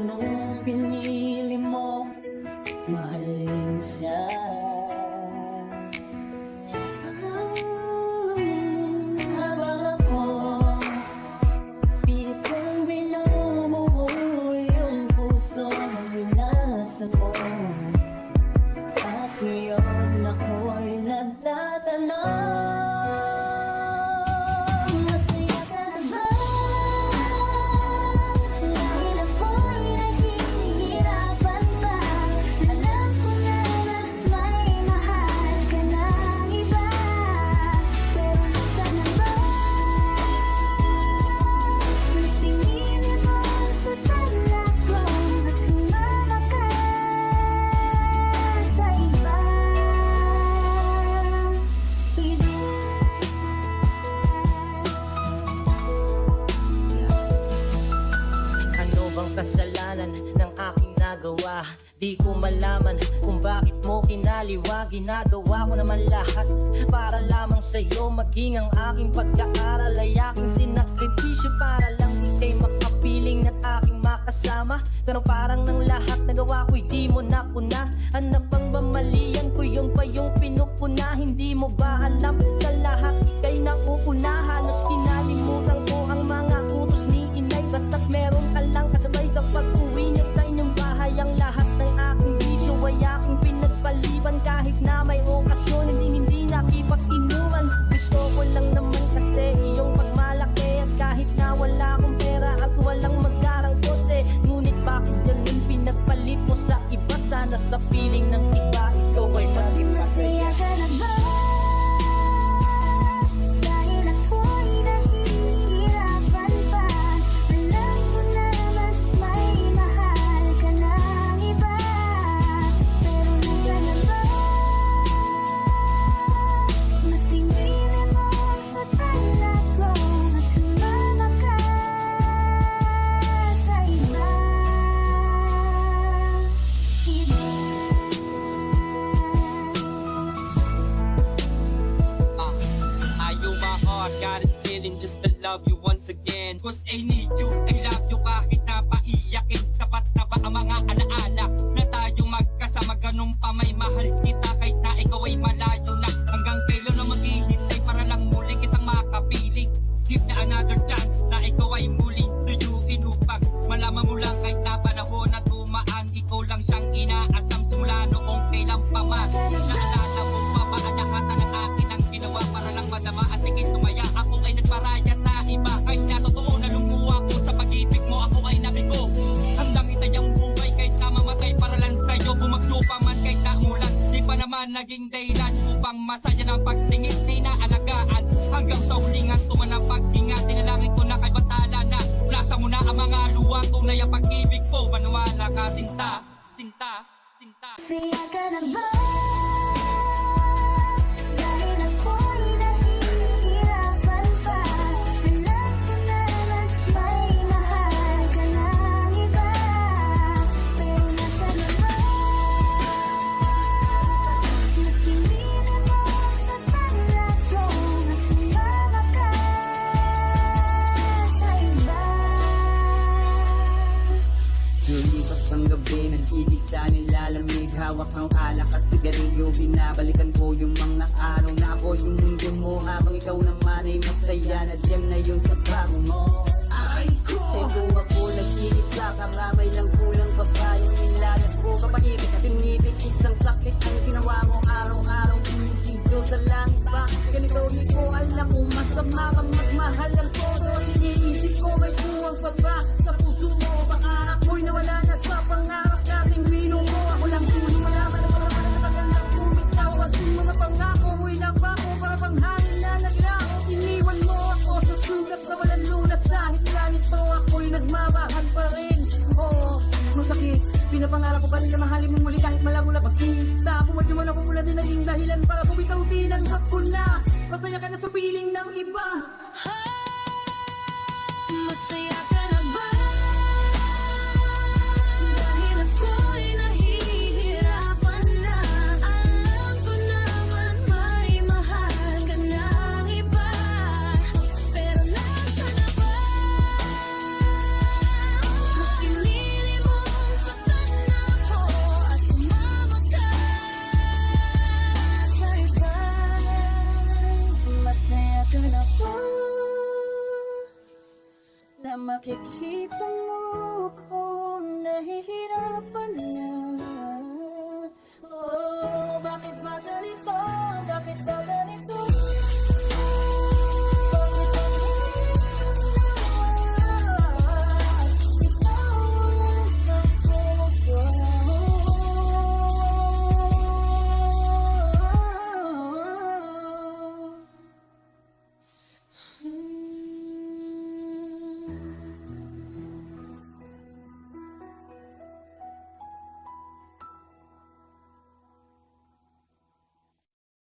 nung pinili mo mahalin siya. Habang ako pilit kong binubuo yung pusong binasa mo, at ngayon ako'y nagtatanong, masaya ka na ba? Dahil ako'y nahihirapan pa. Alam ko naman may mahal ka ng iba, pero minsan na ba mas tingin mo sa talat ko at sumama ka sa iba? Ano bang kasalanan ng aking nagawa? Di ko malaman kung bakit mo kinaliwa. Ginagawa ko naman lahat para lamang sa'yo. Maging ang aking pag-aaral ay aking sinakripisyo para lang ika'y makapiling at aking makasama. Pero parang ng lahat nagawa ko'y di mo nakuna. Ano bang mamalian ko, yung pa yung pinupuna? Hindi mo ba alam sa lahat ika'y naupuna? Halos kinalimutan ko ang mga utos ni inay. Basta't meron ka lang kasabay sa pag-uwi niya sa inyong bahay. Ang lahat ng aking bisyo ay aking pinagpaliban. Kahit na may okasyon hindi nakipag-inuman. Gusto ko lang naman kasi iyong pagmalaki. At kahit na wala akong pera at walang mag-arang kotse, ngunit bakit ganun pinagpalit mo sa iba? Sana sa piling ng iba ikaw ay maging Masaya masaya. ka na ba? Dahil ako'y nahihirapan pa. Alam ko naman may mahal ka ng iba, pero minsan na ba mas tingin mo sa talat ko at sumama ka sa iba? I owe my heart, God it's feeling just to love you once again. Cause I need you, I love you kahit na paiyakin. Tapat na ba ang mga alaala na tayong magkasama? Ganun pa may mahal kita kahit na ikaw ay malayo na. Hanggang kailan na maghihintay para lang muli kitang makapiling? Give me another chance na ikaw ay muling tuyuin upang malaman mo lang kahit na panahon na tumaan. Ikaw lang siyang inaasam simula noong kailan pa man. Naalala mo pa ba ang lahat ng akin ang ginawa para lang madama at ikay tumaya? Ako ay nagparaya sa iba kahit na totoo na lumuha ko sa pag-ibig mo. Ako ay nabigo, handang itayang buhay kahit na mamatay para lang tayo. Bumagyo pa man kahit na umulan, di pa naman naging dahilan upang masaya ng pagtingin na inaalagaan. Hanggang sa hulingan tuman ang pag-ingat, dinalangin ko na kay Batala na nasa mo na ang mga luwa. Tunay ang pag-ibig ko, maniwala ka sinta, sinta, sinta. Masaya ka na ba? Dahil ako'y nahihirapan pa. Alam ko naman may mahal ka ng iba, pero nasaan na ba mas tingin mo sa talat ko at sumama ka sa iba? Lumipas ang gabi, nag-iisa nilalamig. Hawak ng alak at sigarilyo, binabalikan ko yung mga araw na ako yung mundo mo. Habang ikaw naman ay masaya na diyem na yun sa bago mo. Aray ko! Sa'yo ako nag-iisa, karamay lang kulang pa ba yung nilalas ko? Kapahibig at tinitig, isang sakit ang ginawa mo. Araw-araw sumisigaw sa langit ba? Ganito di ko alam kung masama bang magmahal ang todo. Iniisip ko may buwang pa ba sa puso mo? Baka ako'y nawala na sa pangarap nating binuo mo. Ako lang tulong malaman ako naman ang katagal na bumitaw. At yung mga pangako mo'y nabako para pang hangin na naglao. Iniwan mo ako sa sugat na walang lunas. Dahil langit mo ako'y nagmamahal pa rin. Oo, masakit, pinapangarap ko pa rin na mahalin mo muli kahit malabo na pagkita. Pumadyo mo na kumula din naging dahilan para bumitaw. Tinanggap ko na masaya ka na sa piling ng iba. Masaya